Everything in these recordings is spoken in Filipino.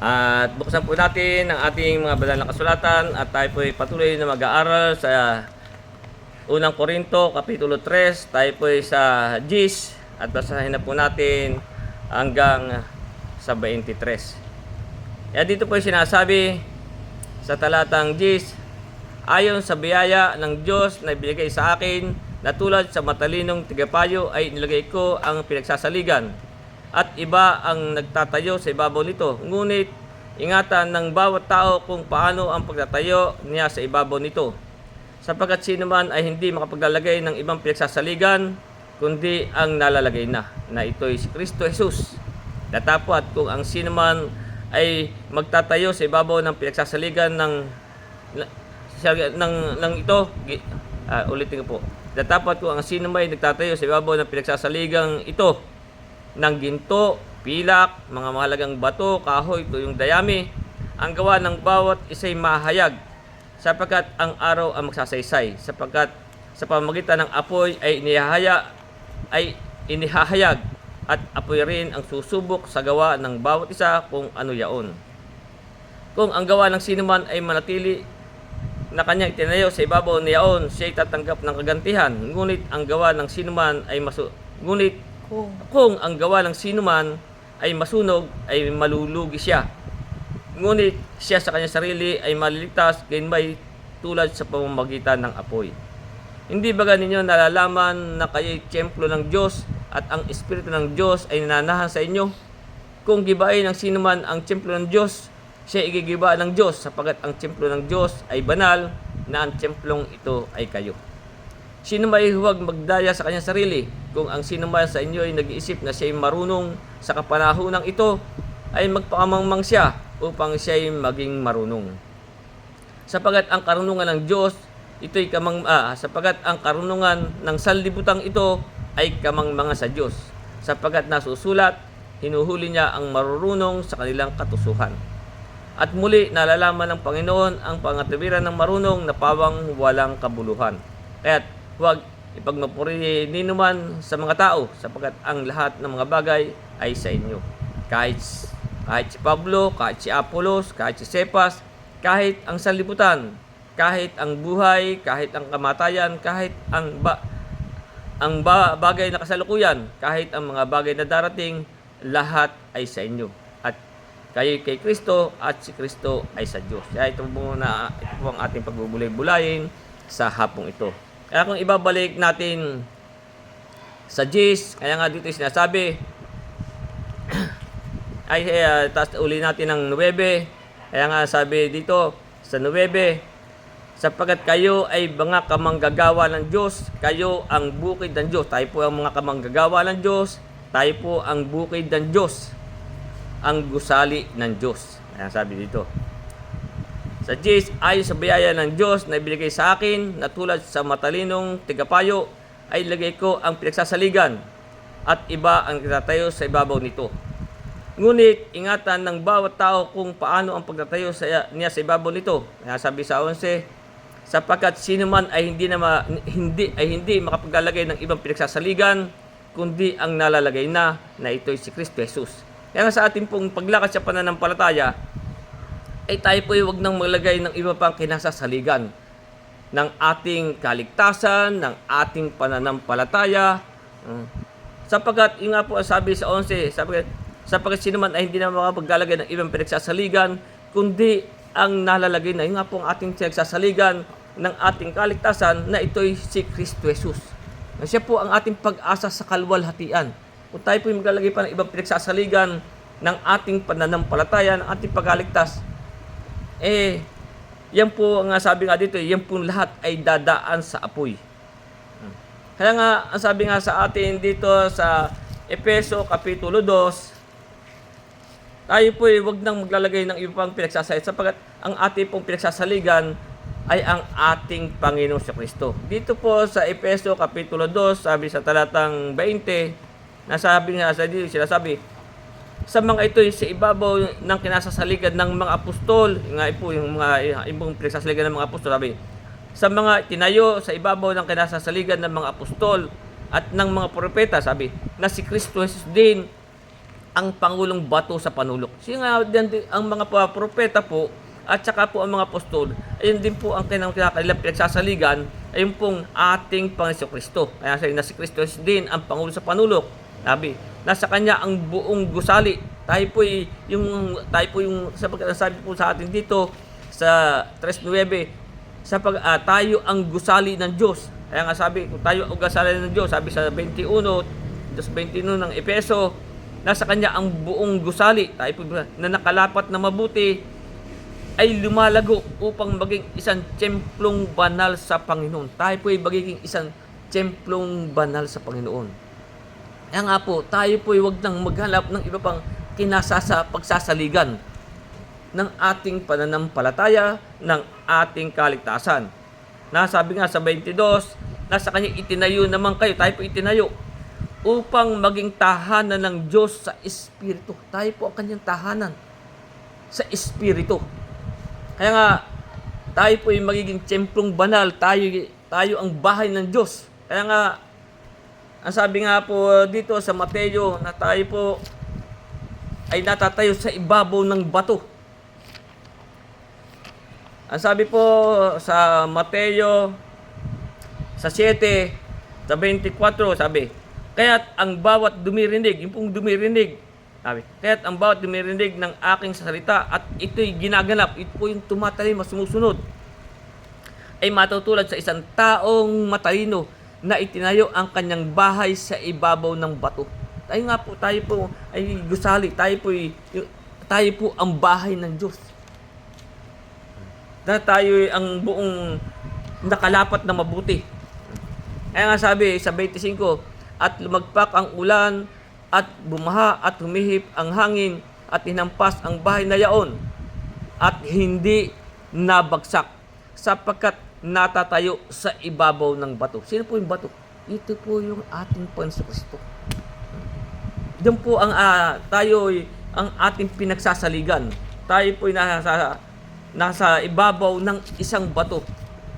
At buksan po natin ang ating mga banal na kasulatan at tayo po ay patuloy na mag-aaral sa unang Korinto, Kapitulo 3. Tayo po ay sa 10 at basahin na po natin hanggang sa 23. Kaya dito po ay sinasabi sa talatang 10, ayon sa biyaya ng Diyos na ibigay sa akin, na tulad sa matalinong tigapayo ay nilagay ko ang pinagsasaligan, at iba ang nagtatayo sa ibabaw nito. Ngunit ingatan ng bawat tao kung paano ang pagtatayo niya sa ibabaw nito. Sapagkat sino man ay hindi makapaglalagay ng ibang pinagsasaligan, kundi ang nalalagay na ito'y si Kristo Jesus. Datapwat kung ang sino man ay magtatayo sa ibabaw ng pinagsasaligan ng ito, ulitin ko po. Datapwat kung ang sino man ay nagtatayo sa ibabaw ng pinagsasaligang ito, ng ginto, pilak, mga mahalagang bato, kahoy, tuyong dayami, ang gawa ng bawat isa'y mahayag, sapagkat ang araw ang magsasaysay, sapagkat sa pamamagitan ng apoy ay inihahayag, at apoy rin ang susubok sa gawa ng bawat isa kung ano yaon. Kung ang gawa ng sinuman ay manatili na kanyang itinayo sa ibabaw niyaon, siya'y tatanggap ng kagantihan. Ngunit ang gawa ng sinuman ay kung ang gawa ng sinuman ay masunog, ay malulugi siya. Ngunit siya sa kanyang sarili ay maliligtas, gayunmay tulad sa pamamagitan ng apoy. Hindi ba ninyo nalalaman na kayo'y templo ng Diyos at ang Espiritu ng Diyos ay nananahan sa inyo? Kung gibain ng sinuman ang templo ng Diyos, siya igigiba ng Diyos, sapagkat ang templo ng Diyos ay banal, na ang templong ito ay kayo. Sino may huwag magdaya sa kanyang sarili, kung ang sino man sa inyo ay nag-iisip na siya ay marunong sa kapanahonang ito, ay magpakamangmang siya upang siya ay maging marunong. Sapagat ang karunungan ng Diyos, sapagat ang karunungan ng sanlibutan ito ay kamangmanga sa Diyos, sapagat nasusulat, hinuhuli niya ang marurunong sa kanilang katusuhan. At muli nalalaman ng Panginoon ang pangatawiran ng marunong na pawang walang kabuluhan. Kaya't huwag ipagmapuri ninuman sa mga tao, sapagkat ang lahat ng mga bagay ay sa inyo. Kahit si Pablo, kahit si Apolos, kahit si Cephas, kahit ang sanlibutan, kahit ang buhay, kahit ang kamatayan, kahit ang bagay na kasalukuyan, kahit ang mga bagay na darating, lahat ay sa inyo. At kayo kay Kristo at si Kristo ay sa Diyos. Kaya ito po ang ating pagbubulay-bulayin sa hapong ito. Kaya kung ibabalik natin sa 10, kaya nga dito sinasabi, tapos uli natin ng 9, kaya nga sabi dito sa 9, sapagkat kayo ay mga kamanggagawa ng Diyos, kayo ang bukid ng Diyos. Tayo po ang mga kamanggagawa ng Diyos, tayo po ang bukid ng Diyos, ang gusali ng Diyos. Kaya sabi dito sa 10, ayon sa biyaya ng Diyos na ibigay sa akin, na tulad sa matalinong tigapayo ay lagay ko ang pinagsasaligan, at iba ang nagtatayo sa ibabaw nito. Ngunit ingatan ng bawat tao kung paano ang pagtatayo niya sa ibabaw nito. Kaya sabi sa 11, sapagkat sino man ay hindi makapaglalagay ng ibang pinagsasaligan, kundi ang nalalagay na ito'y si Kristo Jesus. Kaya sa ating pong paglakad sa pananampalataya, ay tayo po huwag nang maglagay ng iba pang kinasasaligan ng ating kaligtasan, ng ating pananampalataya. Sapagkat, yung nga po sabi sa 11, sapagkat sino man ay hindi na makapaglalagay ng ibang pinagsasaligan, kundi ang nalalagay na, yung nga po ang ating pinagsasaligan ng ating kaligtasan, na ito'y si Kristo Jesus. Siya po ang ating pag-asa sa kalwalhatian. Kung tayo po maglalagay pa ng ibang pinagsasaligan ng ating pananampalataya, ng ating pagkaligtas, yan po ang sabi nga dito, yan po lahat ay dadaan sa apoy. Kaya nga, ang sabi nga sa atin dito sa Efeso Kapitulo 2, tayo po huwag nang maglalagay ng ibang pinagsasaligan, sapagkat ang ating pong pinagsasaligan ay ang ating Panginoon sa Kristo. Dito po sa Efeso Kapitulo 2, sabi sa talatang 20, nasabi nga sa dito, sinasabi, sa mga ito sa ibabaw ng kinasasaligan ng mga apostol, nga po yung mga ibang pinagsasaligan ng mga apostol, sabi, sa mga tinayo sa ibabaw ng kinasasaligan ng mga apostol at ng mga propeta, sabi, na si Kristo Jesus din ang Pangulong bato sa panulok. Siya nga din ang mga propeta po at saka po ang mga apostol, ayun din po ang kanilang pinagsasaligan, ayun pong ating Panginoon Kristo. Kaya sabi na si Kristo din ang Pangulo sa panulok. Sabi, nasa kanya ang buong gusali. Tayo po yung sabi po sa atin dito sa 3:9, tayo ang gusali ng Diyos. Kaya nga sabi, kung tayo ang gusali ng Diyos, sabi sa 21, 21 ng Efeso, nasa kanya ang buong gusali, tayo po na nakalapat na mabuti, ay lumalago upang maging isang templong banal sa Panginoon. Tayo po ay magiging isang templong banal sa Panginoon. Kaya nga po, tayo po ay huwag nang maghanap ng iba pang pagsasaligan ng ating pananampalataya, ng ating kaligtasan. Nasabi nga sa 22, nasa kanya itinayo naman kayo, tayo po itinayo, upang maging tahanan ng Diyos sa Espiritu. Tayo po ang kanyang tahanan sa Espiritu. Kaya nga, tayo po yung magiging templong banal, tayo ang bahay ng Diyos. Kaya nga, ang sabi nga po dito sa Mateo, na tayo po ay natatayo sa ibabaw ng bato. Ang sabi po sa Mateo, sa 7, sa 24, sabi, kaya't ang bawat dumirinig, yung pong dumirinig, sabi, kaya't ang bawat dumirinig ng aking salita at ito'y ginaganap, ito po yung tumatalim, sumusunod, ay matutulad sa isang taong matalino na itinayo ang kanyang bahay sa ibabaw ng bato. Tayo po ay gusali, tayo po ang bahay ng Diyos. Na tayo ang buong nakalapat na mabuti. Kaya nga sabi sa 25, at lumagpak ang ulan, at bumaha at humihip ang hangin, at hinampas ang bahay na yaon, at hindi nabagsak, sapagkat natatayo sa ibabaw ng bato. Sino po yung bato? Ito po yung ating Panginoon Kristo. Diyan po ang ang ating pinagsasaligan. Tayo po nasa ibabaw ng isang bato.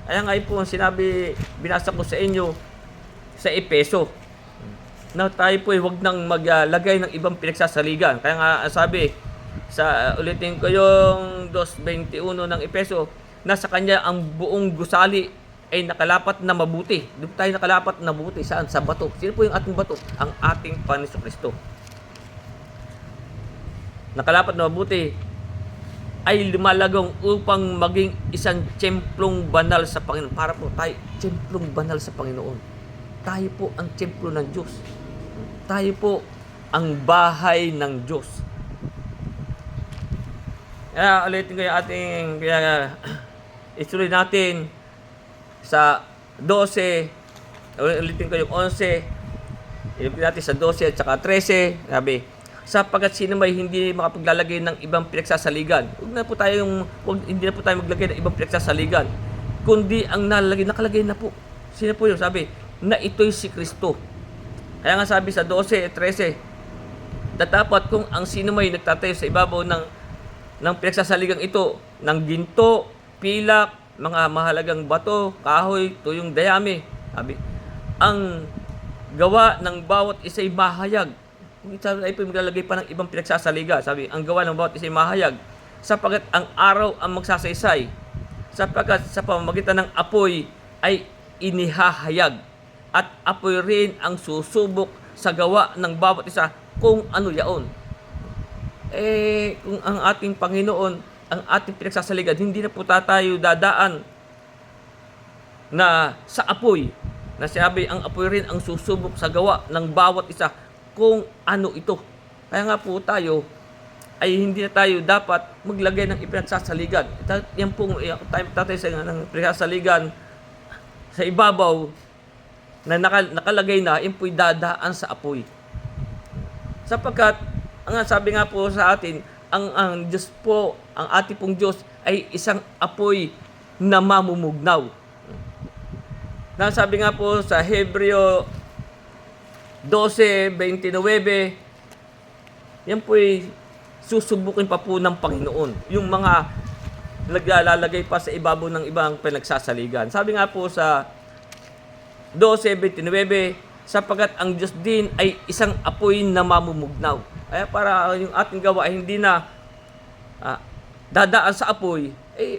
Kaya nga po ang binasa ko sa inyo sa Efeso, na tayo po ay huwag nang maglagay ng ibang pinagsasaligan. Kaya nga sabi, ulitin ko yung 2:21 ng Efeso, na sa kanya ang buong gusali ay nakalapat na mabuti. Doon tayo nakalapat na mabuti. Saan? Sa bato. Sino po yung ating bato? Ang ating Panginoon Kristo. Nakalapat na mabuti ay lumalagong upang maging isang templong banal sa Panginoon. Para po tayo, templong banal sa Panginoon. Tayo po ang templo ng Diyos. Tayo po ang bahay ng Diyos. Kaya ulitin ko yung ating ituloy natin sa 12, ulitin ko yung 11, ulitin natin sa 12 at saka 13, sabi, sapagkat sino may hindi makapaglalagay ng ibang pinagsasaligan, hindi na po tayo maglagay ng ibang pinagsasaligan, kundi ang nakalagay na po. Sino po yun? Sabi, na ito'y si Kristo. Kaya nga sabi sa 12 at 13, tatapat kung ang sino may nagtatayo sa ibabaw ng pinagsasaligang ito, ng ginto, pilak, mga mahalagang bato, kahoy, tuyong dayami. Sabi, ang gawa ng bawat isa'y mahayag. Ay po maglalagay pa ng ibang pinagsasaliga. Sabi, ang gawa ng bawat isa'y mahayag, sapagkat ang araw ang magsasaysay, sapagkat sa pamamagitan ng apoy ay inihahayag, at apoy rin ang susubok sa gawa ng bawat isa kung ano yaon. Kung ang ating Panginoon ang ating pinagsasaligan, hindi na po tayo dadaan na sa apoy. Na sabi, ang apoy rin ang susubok sa gawa ng bawat isa kung ano ito. Kaya nga po tayo ay hindi na tayo dapat maglagay ng ipinagsasaligan. Yan po tayo tatay sa ng pinagsasaligan sa ibabaw na nakalagay na, yan po'y dadaan sa apoy. Sapagkat ang sabi nga po sa atin, ang Diyos po, ang ating pong Diyos ay isang apoy na mamumugnaw. Nasabi nga po sa Hebreo 12:29, yan po ay susubukin pa po ng Panginoon. Yung mga naglalagay pa sa ibabaw ng ibang pinagsasaligan. Sabi nga po sa 12:29, Sapagkat ang Diyos din ay isang apoy na mamumugnaw. Kaya para yung ating gawa ay hindi na dadaan sa apoy,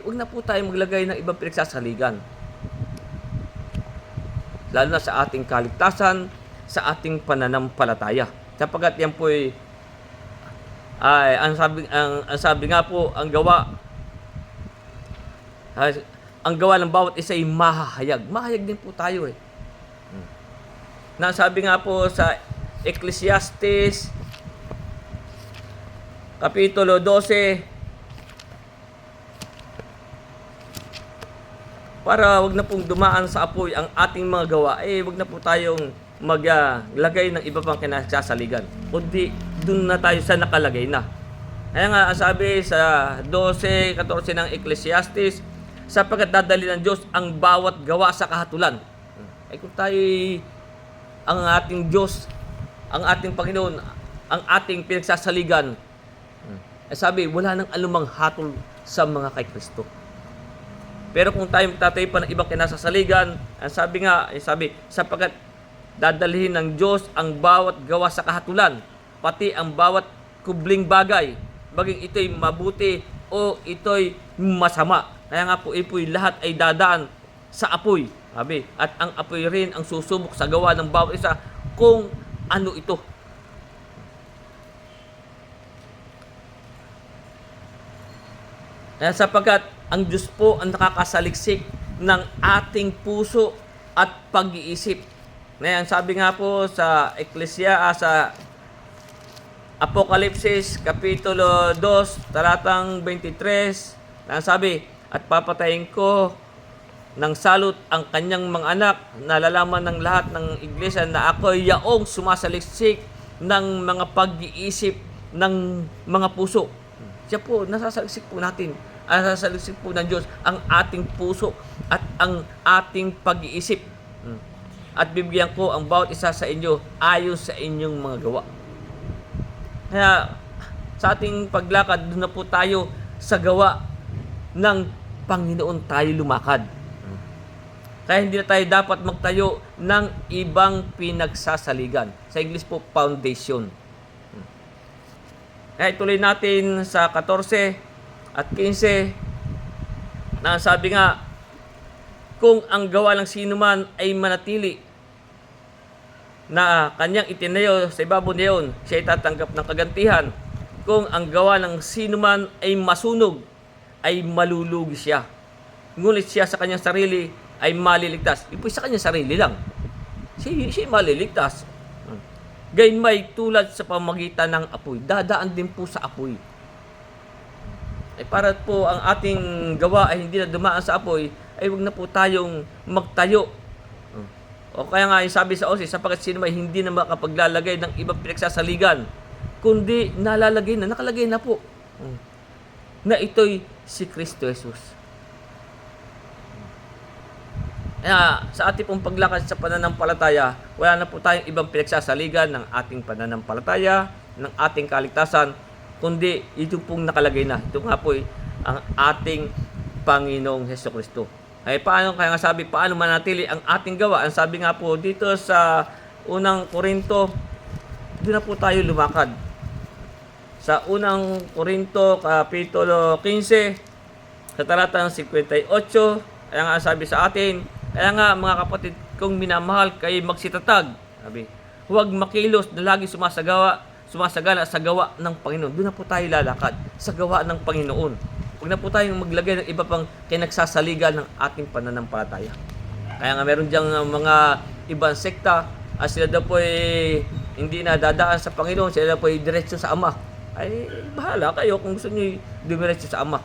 huwag na po tayo maglagay ng ibang pinagsasaligan. Lalo na sa ating kaligtasan, sa ating pananampalataya. Sapagkat yan po ang sabi nga po, ang gawa ng bawat isa ay mahahayag. Mahayag din po tayo Nasabi nga po sa Ecclesiastes Kapitulo 12, para wag na pong dumaan sa apoy ang ating mga gawa, wag na po tayong maglagay ng iba pang kinasasaligan. Kundi dun na tayo sa nakalagay na. Kaya nga, sabi sa 12:14 ng Ecclesiastes, sapagkat dadali ng Diyos ang bawat gawa sa kahatulan. Kung tayo ang ating Diyos, ang ating Panginoon, ang ating pinagsasaligan, sabi, wala nang alumang hatol sa mga kay Kristo. Pero kung tayo magtatayo pa ng ibang kinasasaligan, sabi, sapagkat dadalhin ng Diyos ang bawat gawa sa kahatulan, pati ang bawat kubling bagay, baging ito'y mabuti o ito'y masama. Kaya nga po, lahat ay dadaan sa apoy. Sabi, at ang apoy rin ang susubok sa gawa ng bawat isa kung ano ito. Kaya sapagkat ang Diyos po ang nakakasaliksik ng ating puso at pag-iisip. Ngayon, sabi nga po sa sa Apokalipsis Kapitulo 2, talatang 23, sabi, at papatayin ko ng salot ang kanyang mga anak, nalalaman ng lahat ng iglesia na ako yaong sumasaliksik ng mga pag-iisip ng mga puso. Siya po, nasasaliksik po natin. Nasasaliksik po ng Diyos ang ating puso at ang ating pag-iisip. At bibigyan ko ang bawat isa sa inyo ayon sa inyong mga gawa. Kaya sa ating paglakad, doon na po tayo sa gawa ng Panginoon tayo lumakad. Kaya hindi na tayo dapat magtayo ng ibang pinagsasaligan. Sa English po, foundation. Kaya ituloy natin sa 14 at 15 na sabi nga, kung ang gawa ng sino man ay manatili na kanyang itinayo sa ibabaw niyon, siya ay tatanggap ng kagantihan. Kung ang gawa ng sino man ay masunog, ay malulugi siya. Ngunit siya sa kanyang sarili ay maliligtas. Ipo sa kanyang sarili lang. Siya maliligtas. Gayon may tulad sa pamagitan ng apoy. Dadaan din po sa apoy. Para po ang ating gawa ay hindi na dumaan sa apoy, ay wag na po tayong magtayo. O kaya nga sabi sa Oses, sapagkat sino may hindi na makapaglalagay ng ibang pinagsasaligan, kundi nakalagay na po, na ito'y si Kristo Jesus. Kaya sa ating pong paglakad sa pananampalataya, wala na po tayong ibang pinagsasaligan ng ating pananampalataya, ng ating kaligtasan, kundi ito pong nakalagay na. Ito nga po ang ating Panginoong Hesukristo. Kaya nga sabi, paano manatili ang ating gawa? Ang sabi nga po dito sa unang Korinto, doon na po tayo lumakad. Sa unang Korinto, Kapitulo 15, sa talatang 58, kaya nga sabi sa atin, kaya nga mga kapatid kong minamahal, kayo magsitatag. Sabi, huwag makilos na lagi sumasagana sa gawa ng Panginoon. Doon na po tayo lalakad, sa gawa ng Panginoon. Huwag na po tayong maglagay ng iba pang kinagsasaligan ng ating pananampalataya. Kaya nga meron diyang mga ibang sekta, sila daw po hindi na dadaan sa Panginoon, sila daw po diretso sa Ama. Ay, bahala kayo kung gusto nyo dumiretso sa Ama.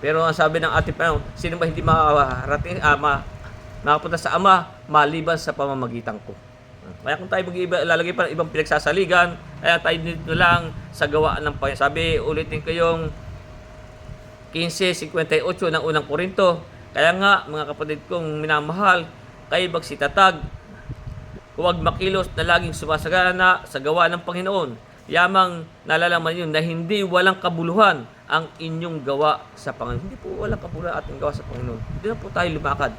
Pero ang sabi ng ating Panginoon, sino ba hindi makapunta sa Ama maliban sa pamamagitan ko. Kaya kung tayo lalagay pa ng ibang pinagsasaligan, kaya tayo dito lang sa gawa ng Panginoon. Sabi, ulitin ko yung 15:58 ng unang Korinto. Kaya nga, mga kapatid kong minamahal, kayo magsitatag, huwag makilos na laging sumasagana sa gawa ng Panginoon. Yamang nalalaman nyo na hindi walang kabuluhan ang inyong gawa sa Panginoon. Hindi po walang kabuluhan ating gawa sa Panginoon. Hindi na po tayo lumakad.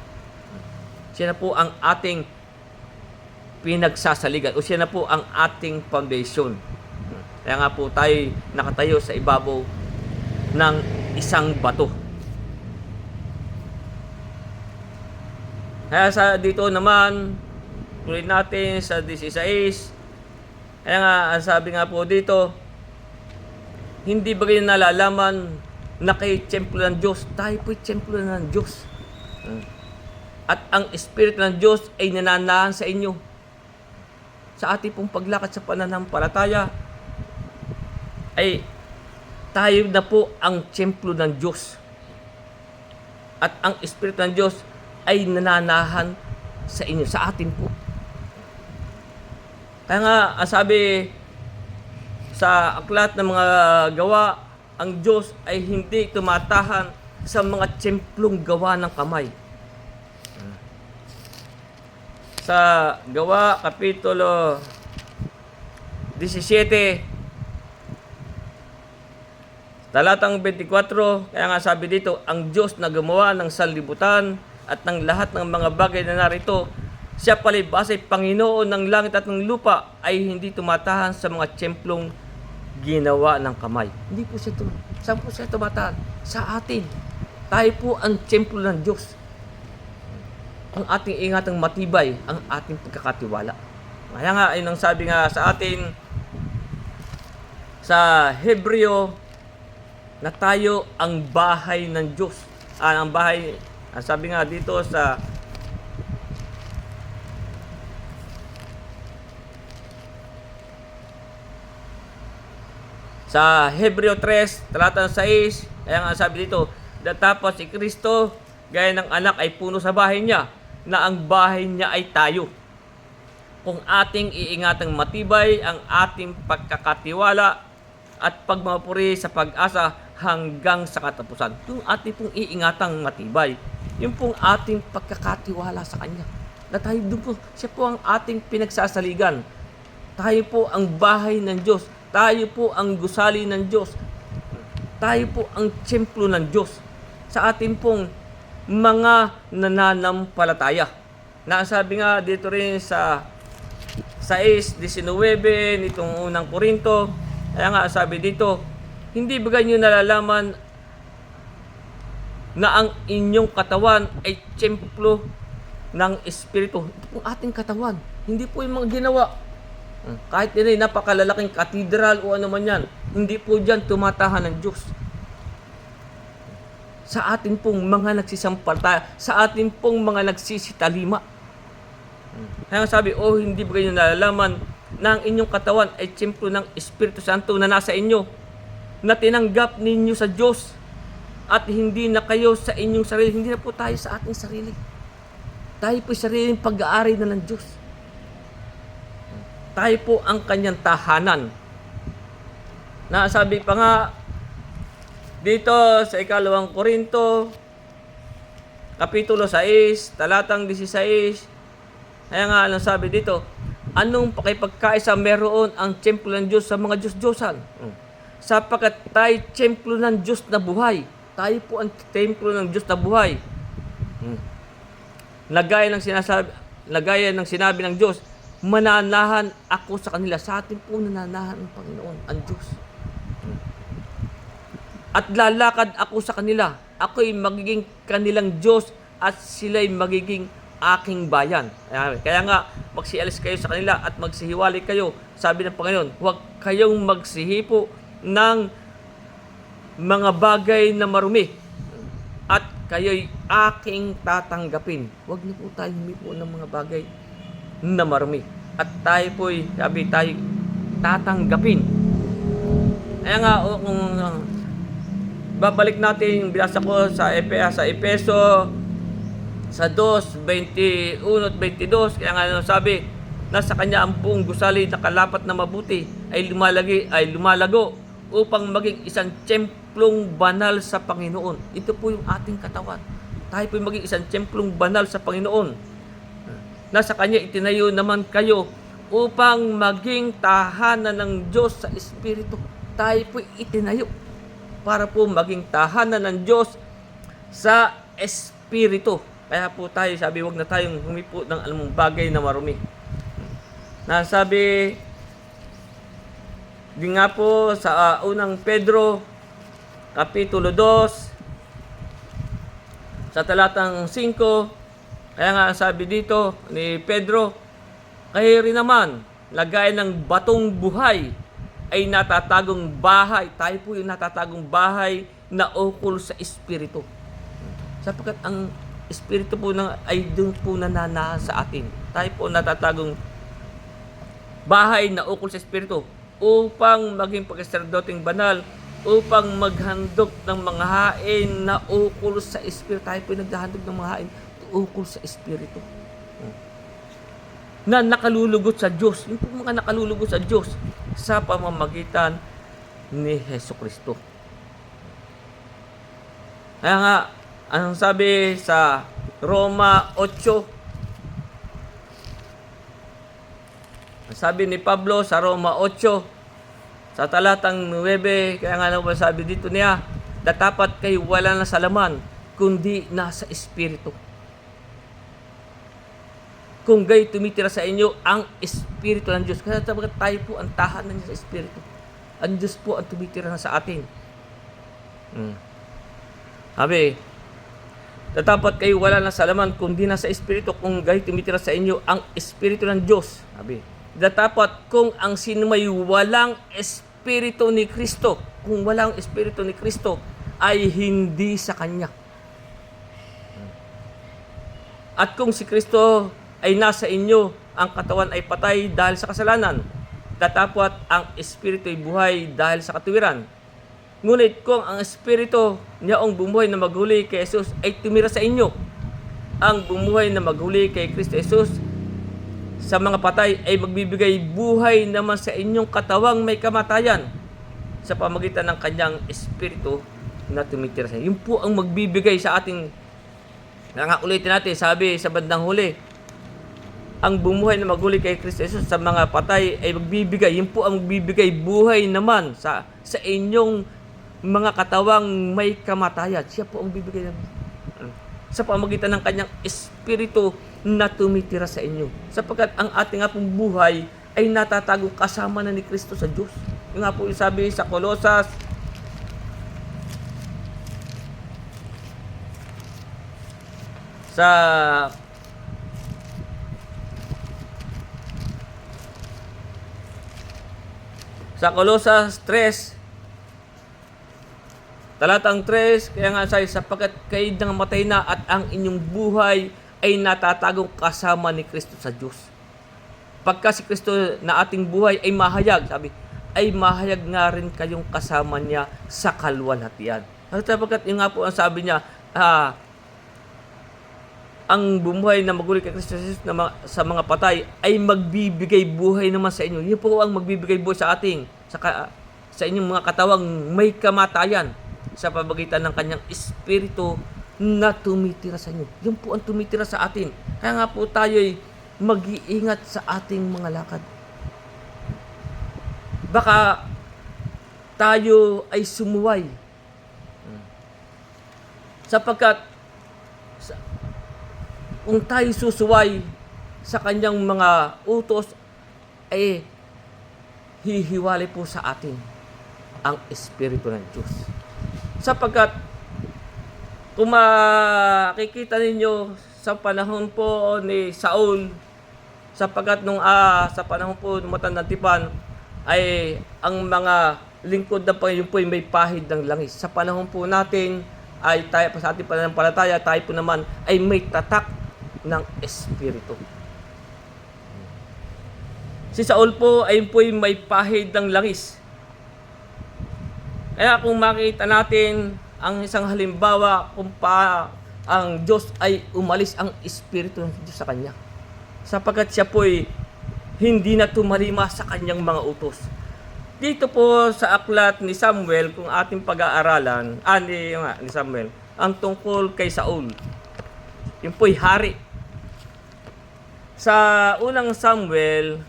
Siya na po ang ating pinagsasaligan, o siya na po ang ating foundation. Kaya nga po tayo nakatayo sa ibabaw ng isang bato. Kaya sa dito naman, tuloy natin sa 16. Kaya nga, ang sabi nga po dito, hindi ba kayo nalalaman na kay templo ng Diyos? Tayo po'y templo ng Diyos. At ang Espiritu ng Diyos ay nananahan sa inyo. Sa ating pong paglakad sa pananampalataya, ay tayo na po ang templo ng Diyos. At ang Espiritu ng Diyos ay nananahan sa inyo, sa atin po. Kaya nga, ang sabi sa aklat ng mga gawa, ang Diyos ay hindi tumatahan sa mga templong gawa ng kamay. Sa gawa, kapitulo 17, talatang 24, kaya nga sabi dito, ang Diyos na gumawa ng sanlibutan at ng lahat ng mga bagay na narito, siya palibhas ay Panginoon ng langit at ng lupa, ay hindi tumatahan sa mga templong ginawa ng kamay. Hindi po siya saan po siya tumatahan? Sa atin. Tayo po ang templo ng Diyos. Ang ating ingatang matibay, ang ating pagkakatiwala. Kaya nga, ay nang sabi nga sa atin, sa Hebreo, na tayo ang bahay ng Diyos. Ang bahay, sabi nga dito sa Hebreo 3, talatang 6, kaya nga sabi dito, tapos si Kristo, gaya ng anak ay puno sa bahay niya, na ang bahay niya ay tayo. Kung ating iingatang matibay ang ating pagkakatiwala at pagmamapuri sa pag-asa hanggang sa katapusan. Yung ating pong iingatang matibay, yung pong ating pagkakatiwala sa Kanya. Na tayo doon po, siya po ang ating pinagsasaligan. Tayo po ang bahay ng Diyos. Tayo po ang gusali ng Diyos. Tayo po ang templo ng Diyos. Sa ating pong mga nananampalataya. Nasabi nga dito rin sa 6:19 nitong unang Korinto, kaya nga sabi dito, hindi ba ganyo nalalaman na ang inyong katawan ay templo ng Espiritu? Ito po ating katawan. Hindi po yung mga ginawa. Kahit din ay napakalalaking katedral o ano man yan, hindi po dyan tumatahan ng Diyos. Sa atin pong mga nagsisampalaya, sa atin pong mga nagsisitalima. Kaya sabi, hindi ba kayo nalalaman na ang inyong katawan ay templo ng Espiritu Santo na nasa inyo, na tinanggap ninyo sa Diyos, at hindi na kayo sa inyong sarili. Hindi na po tayo sa ating sarili. Tayo po sariling pag-aari na ng Diyos. Tayo po ang kanyang tahanan. Nasabi pa nga dito sa 2 Korinto, kapitulo 6, talatang 16, kaya nga anong sabi dito, anong pakipagkaisa meron ang templo ng Diyos sa mga Diyos-Diyosan? Sapagkat tayo templo ng Diyos na buhay. Tayo po ang templo ng Diyos na buhay. Lagaya ng sinabi ng Diyos, mananahan ako sa kanila. Sa atin po nananahan ang Panginoon, ang Diyos. At lalakad ako sa kanila. Ako'y magiging kanilang Diyos at sila'y magiging aking bayan. Kaya nga, magsialis kayo sa kanila at magsihiwalay kayo. Sabi ng Panginoon, huwag kayong magsihipo ng mga bagay na marumi at kayo'y aking tatanggapin. Huwag na po tayo humipo ng mga bagay na marumi. At tayo po'y, sabi tayo, tatanggapin. Kaya nga, kung babalik natin yung binasa ko sa Epeso sa 2:21 at 22, kaya nga sabi, nasa kanya ang buong gusali na kalapat na mabuti ay lumalago upang maging isang templong banal sa Panginoon. Ito po yung ating katawan. Tayo po maging isang templong banal sa Panginoon. Nasa kanya itinayo naman kayo upang maging tahanan ng Diyos sa Espiritu. Tayo po itinayo para po maging tahanan ng Diyos sa Espiritu. Kaya po tayo, sabi, huwag na tayong humipo ng anumang bagay na marumi. Nasabi din nga po sa unang Pedro, Kapitulo 2, sa talatang 5, kaya nga sabi dito ni Pedro, kayo rin naman, lagay ng batong buhay, ay natatagong bahay. Tayo po yung natatagong bahay na ukol sa Espiritu. Sapagkat ang Espiritu po ay doon po nananahan sa atin. Tayo po natatagong bahay na ukol sa Espiritu upang maging pagsaserdoting banal, upang maghandog ng mga hain na ukol sa Espiritu. Tayo po naghahandog ng mga hain ukol sa Espiritu. Na nakalulugot sa Diyos. Yung po mga nakalulugot sa Diyos sa pamamagitan ni Hesus Kristo. Kaya nga, anong sabi sa Roma 8? Sabi ni Pablo sa Roma 8, sa talatang 9, kaya nga naman sabi dito niya, datapat kayo wala na sa laman, kundi nasa Espiritu. Kung gayon tumitira sa inyo ang Espiritu ng Diyos. Kaya tayo po ang tahanan niya sa Espiritu. Ang Diyos po ang tumitira na sa atin. Sabi, datapat kayo wala na sa laman, kundi nasa Espiritu. Kung gayon tumitira sa inyo ang Espiritu ng Diyos. Sabi, datapat kung ang sino may walang Espiritu ni Kristo, kung walang Espiritu ni Kristo, ay hindi sa Kanya. At kung si Kristo ay nasa inyo, ang katawan ay patay dahil sa kasalanan. Datapat ang Espiritu ay buhay dahil sa katuwiran. Ngunit kung ang Espiritu niyaong bumuhay na maghuli kay Jesus ay tumira sa inyo, ang bumuhay na maghuli kay Kristo Jesus sa mga patay ay magbibigay buhay naman sa inyong katawang may kamatayan sa pamagitan ng Kanyang Espiritu na tumitira sa inyo. Yun po ang magbibigay sa ating, ulitin natin, sabi sa bandang huli, ang bumuhay na maghuli kay Kristo Jesus sa mga patay ay magbibigay, yun po ang magbibigay buhay naman sa inyong mga katawang may kamatayan. Siya po ang bibigay naman sa pamagitan ng Kanyang Espiritu na tumitira sa inyo. Sapagkat ang ating nga pong buhay ay natatago kasama na ni Kristo sa Diyos. Yung nga po sabi sa Kolosas, sa Kolosas 3, talatang 3, kaya nga sabi, sapagkat kayo nang matay na at ang inyong buhay ay natatagong kasama ni Kristo sa Diyos. Pagka si Kristo na ating buhay ay mahayag, sabi, ay mahayag nga rin kayong kasama niya sa kaluwalhatian. Sapagkat yung nga po ang sabi niya, ang bumuhay na maghuli kay Kristo sa mga patay ay magbibigay buhay naman sa inyo. Yun po ang magbibigay buhay sa ating, sa inyong mga katawang may kamatayan sa pamamagitan ng Kanyang Espiritu na tumitira sa inyo. Yun po ang tumitira sa atin. Kaya nga po tayo'y mag-iingat sa ating mga lakad. Baka tayo ay sumuway. Sapagkat kung tayo susuway sa Kanyang mga utos, ay hihiwalay po sa atin ang Espiritu ng Diyos. Sapagkat kung makikita ninyo sa panahon po ni Saul, sapagkat sa panahon po ng matandang tipan, ay ang mga lingkod ng Panginoon po ay may pahid ng langis. Sa panahon po natin, ay tayo sa ating pananampalataya, tayo po naman ay may tatak ng Espiritu. Si Saul po ay may pahid ng langis. Kaya kung makita natin ang isang halimbawa kung ang Diyos ay umalis ang Espiritu ng Diyos sa kanya. Sapagkat siya po ay hindi na tumalima sa kanyang mga utos. Dito po sa aklat ni Samuel, kung ating pag-aaralan, ni Samuel, ang tungkol kay Saul. Yun po'y hari. Sa unang Samuel,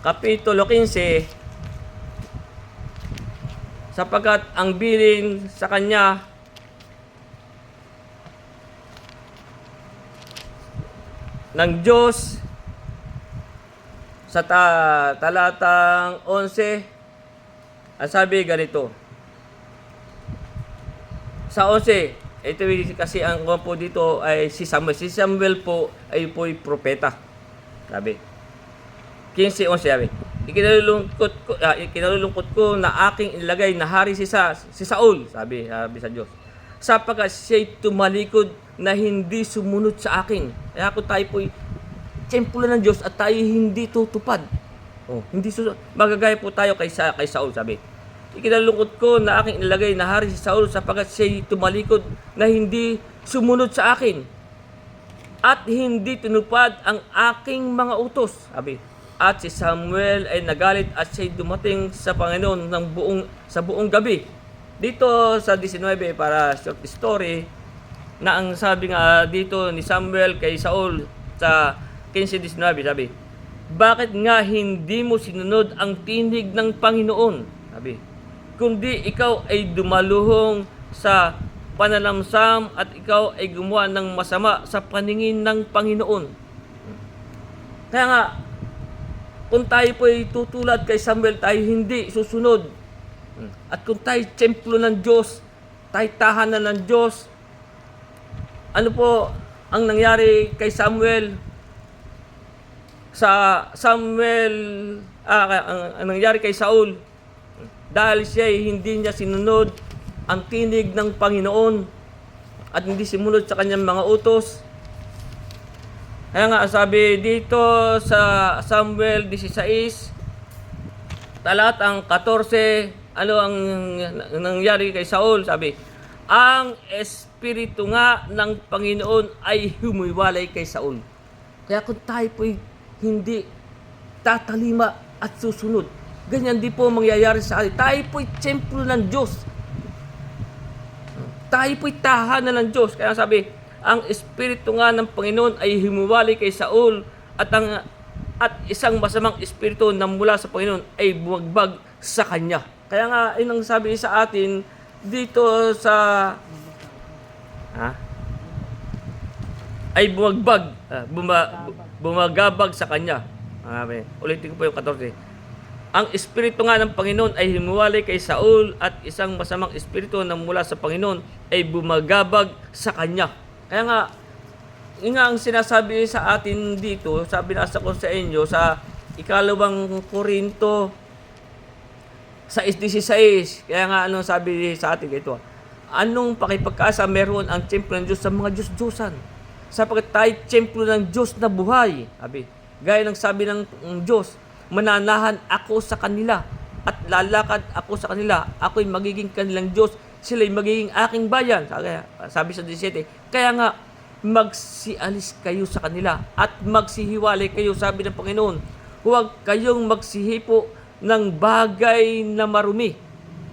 Kapitulo 15, sapagkat ang bilin sa kanya ng Diyos sa talatang 11, ang sabi ganito. Sa 11, ito kasi ang po dito ay si Samuel. Si Samuel po ay po'y propeta. Sabi. 15:11 sabi. Ikinalulungkot ko na aking ilagay na hari si Saul, sabi sa Diyos. Sapagkat siya'y tumalikod na hindi sumunod sa akin. Kaya ako tayo po'y templo ng Diyos at tayo hindi tutupad. Hindi susunod. Magagaya po tayo kay Saul, sabi. Ikinalulungkot ko na aking ilagay na hari si Saul sapagkat siya'y tumalikod na hindi sumunod sa akin at hindi tinupad ang aking mga utos, sabi. At si Samuel ay nagalit at siya'y dumating sa Panginoon sa buong gabi. Dito sa 19 para short story na ang sabi nga dito ni Samuel kay Saul sa 15:19 sabi, bakit nga hindi mo sinunod ang tinig ng Panginoon? Sabi, kundi ikaw ay dumaluhong sa panalamsam at ikaw ay gumawa ng masama sa paningin ng Panginoon. Kaya nga, kung tayo po ay tutulad kay Samuel, tayo hindi susunod. At kung tayo templo ng Diyos, tayo tahanan ng Diyos, ano po ang nangyari kay Samuel? Ang nangyari kay Saul, dahil siya ay hindi niya sinunod ang tinig ng Panginoon at hindi sumunod sa kanyang mga utos. Kaya nga sabi dito sa Samuel 16, talatang 14, ano ang nangyari kay Saul? Sabi, ang espiritu nga ng Panginoon ay humiwalay kay Saul. Kaya kung tayo po'y hindi tatalima at susunod, ganyan di po mangyayari sa atin. Tayo po'y templo ng Diyos. Tayo po'y tahanan ng Diyos. Kaya sabi, ang espiritu nga ng Panginoon ay humuwali kay Saul at isang masamang espiritu na mula sa Panginoon ay bumagbag sa kanya. Kaya nga, yun ang sabi sa atin dito sa ay bumagabag sa kanya. Ulitin ko po yung 14. Ang espiritu nga ng Panginoon ay humuwali kay Saul at isang masamang espiritu na mula sa Panginoon ay bumagabag sa kanya. Kaya nga, yun nga ang sinasabi sa atin dito, sabi nasa ko sa inyo, sa 2 Korinto 6:16. Kaya nga, ano sabi sa atin ito? Anong pakipagkasa meron ang templo ng Diyos sa mga Diyos-Diyosan? Sapagkat tayo templo ng Diyos na buhay. Sabi, gaya ng sabi ng Diyos, mananahan ako sa kanila at lalakad ako sa kanila. Ako'y magiging kanilang Diyos, sila'y magiging aking bayan. Sabi sa 17, kaya nga, magsialis kayo sa kanila at magsihiwalay kayo, sabi ng Panginoon. Huwag kayong magsihipo ng bagay na marumi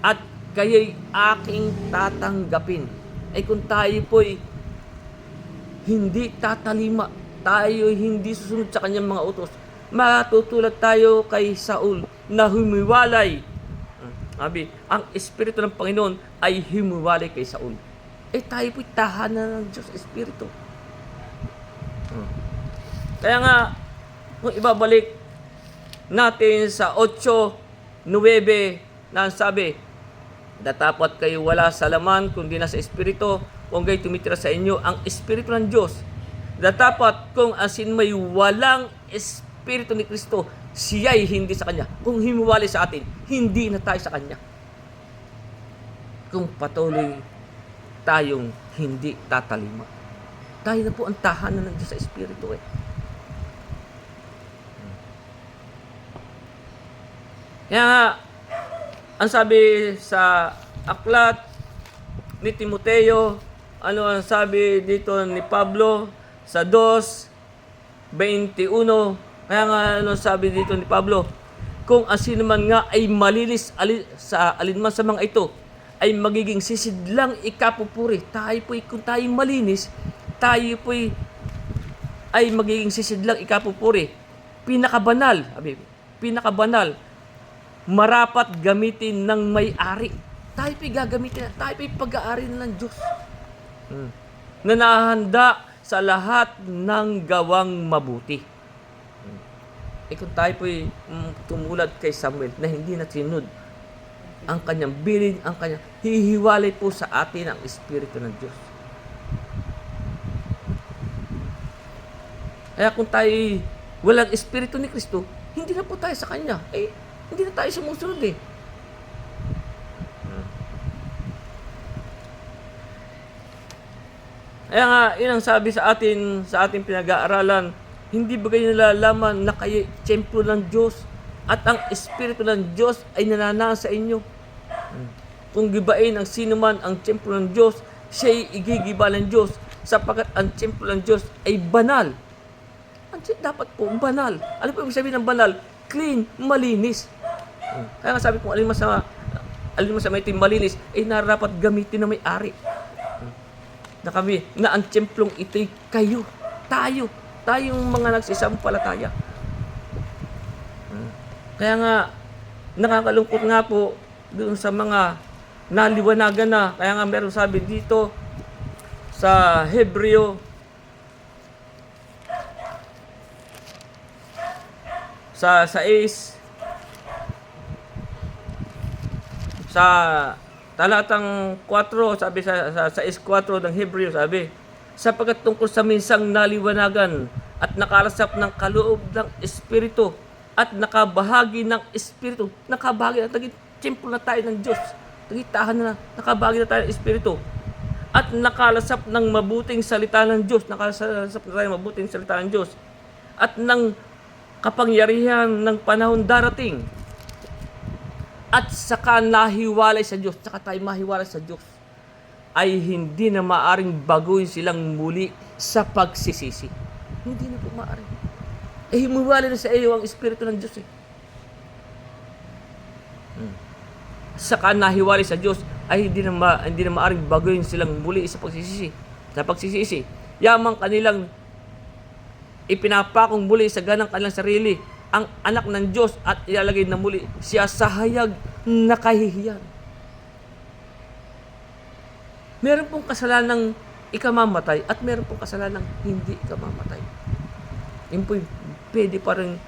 at kayo'y aking tatanggapin. Ay kung tayo po'y hindi tatalima, tayo hindi susunod sa kanyang mga utos, matutulad tayo kay Saul na humiwalay. Sabi, ang Espiritu ng Panginoon ay humiwalay kay Saul. Tayo po'y tahanan ng Diyos Espiritu. Kaya nga, kung ibabalik natin sa 8:9 na sabi, datapat kayo wala sa laman kundi nasa Espiritu, kung kayo tumitira sa inyo ang Espiritu ng Diyos. Datapat kung asin may walang Espiritu ni Kristo, siya'y hindi sa Kanya. Kung himiwalay sa atin, hindi na tayo sa Kanya. Kung patuloy tayong hindi tatalima, tayo na po ang tahanan ng Diyos sa Espiritu. Kaya nga, ang sabi sa aklat ni Timoteo, ano ang sabi dito ni Pablo sa 2:21, kaya nga ano sabi dito ni Pablo, kung asino man nga ay malilis sa alinman sa mga ito, ay magiging sisidlang ikapupuri. Tayo po'y, kung tayo malinis, tayo po'y ay magiging sisidlang ikapupuri. Pinakabanal, marapat gamitin ng may-ari. Tayo po'y gagamitin, tayo po'y pag-aari ng Diyos. Na nahanda sa lahat ng gawang mabuti. kung tayo po'y tumulad kay Samuel na hindi na sinunod ang kanyang bilin, ang kanyang hihiwalay po sa atin ang Espiritu ng Diyos. Kaya kung tayo walang Espiritu ni Kristo, hindi na po tayo sa Kanya. Hindi na tayo sumusunod eh. Kaya nga, yun ang sabi sa ating pinag-aaralan, hindi ba kayo nalalaman na kayo templo ng Diyos at ang Espiritu ng Diyos ay nananasa sa inyo? Kung gibain ang sino man ang templo ng Diyos, siya'y igigiba ng Diyos sapagkat ang templo ng Diyos ay banal. Dapat po, banal. Ano po ibig sabihin ng banal? Clean, malinis. Kaya nga sabi ko, alin masama ito malinis, ay narapat gamitin na may-ari. Na kami, na ang templong ito'y kayo, tayong mga nagsisampalataya. Kaya nga, nakakalungkot nga po doon sa mga naliwanagan na. Kaya nga meron sabi dito sa Hebreo, sa 6, sa talatang 4, sabi sa 6:4 ng Hebreo, sabi, sapagkat tungkol sa minsang naliwanagan at nakalasap ng kaloob ng Espiritu at nakabahagi ng Espiritu, naging templo na tayo ng Diyos, tahan na, nakabahagi na tayo ng Espiritu, at nakalasap ng mabuting salita ng Diyos, nakalasap na tayo ng mabuting salita ng Diyos, at ng kapangyarihan ng panahon darating, at saka nahiwalay sa Diyos, saka tayo mahiwalay sa Diyos, ay hindi na maaring baguhin silang muli sa pagsisisi. Hindi na po maaring. Himiwalay na sa iyo ang Espiritu ng Diyos eh. Saka nahiwalay sa Diyos, ay hindi na maaring baguhin silang muli sa pagsisisi. Yamang kanilang ipinapakong muli sa ganang kanilang sarili ang anak ng Diyos at ilalagay na muli siya sa hayag na kahihiyan. Meron pong kasalanang ikamamatay at meron pong kasalanang hindi ikamamatay. Yun po pwede pa rin